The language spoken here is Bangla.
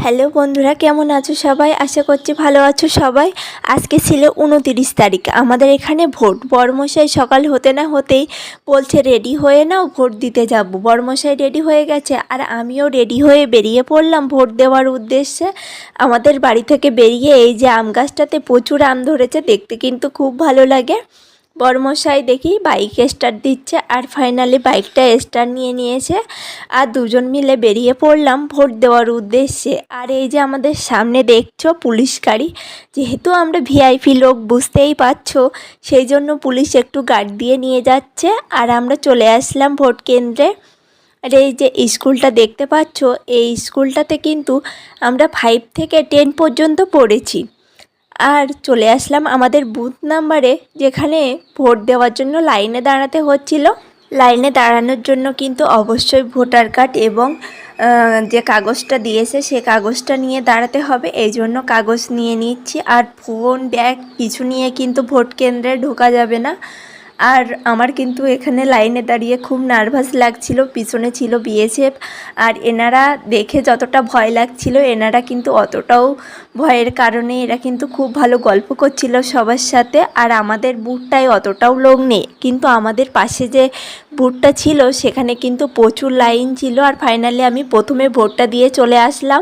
হ্যালো বন্ধুরা, কেমন আছো সবাই? আশা করছি ভালো আছো সবাই। আজকে ছিল 29 তারিখ, আমাদের এখানে ভোট। বড়মশাই সকাল হতে না হতেই বলছে রেডি হয়ে নাও, ভোট দিতে যাব। বড়মশাই রেডি হয়ে গেছে আর আমিও রেডি হয়ে বেরিয়ে পড়লাম ভোট দেওয়ার উদ্দেশ্যে। আমাদের বাড়ি থেকে বেরিয়ে এই যে আম গাছটাতে প্রচুর আম ধরেছে, দেখতে কিন্তু খুব ভালো লাগে। বড়মশাই দেখি বাইক স্টার্ট দিচ্ছে আর ফাইনালি বাইকটা স্টার্ট নিয়ে নিয়েছে আর দুজন মিলে বেরিয়ে পড়লাম ভোট দেওয়ার উদ্দেশ্যে। আর এই যে আমাদের সামনে দেখছো পুলিশ গাড়ি, যেহেতু আমরা ভিআইপি লোক বুঝতেই পারছো, সেই জন্য পুলিশ একটু গার্ড দিয়ে নিয়ে যাচ্ছে। আর আমরা চলে আসলাম ভোট কেন্দ্রে। আর এই যে স্কুলটা দেখতে পাচ্ছ, এই স্কুলটাতে কিন্তু আমরা 5 থেকে 10 পর্যন্ত পড়েছি। আর চলে আসলাম আমাদের বুথ নাম্বারে, যেখানে ভোট দেওয়ার জন্য লাইনে দাঁড়াতে হচ্ছিল। লাইনে দাঁড়ানোর জন্য কিন্তু অবশ্যই ভোটার কার্ড এবং যে কাগজটা দিয়েছে সে কাগজটা নিয়ে দাঁড়াতে হবে। এই জন্য কাগজ নিয়ে নিচ্ছি। আর ফোন ব্যাগ কিছু নিয়ে কিন্তু ভোট কেন্দ্রে ঢোকা যাবে না। আর আমার কিন্তু এখানে লাইনে দাঁড়িয়ে খুব নার্ভাস লাগছিল। পিছনে ছিল বিএসএফ, আর এনারা দেখে যতটা ভয় লাগছিল, এনারা কিন্তু অতটাও ভয়ের কারণে এরা কিন্তু খুব ভালো গল্প করছিল সবার সাথে। আর আমাদের বুথটায় অতটাও লোক নেই, কিন্তু আমাদের পাশে যে বুথটা ছিল সেখানে কিন্তু প্রচুর লাইন ছিল। আর ফাইনালি আমি প্রথমে ভোটটা দিয়ে চলে আসলাম।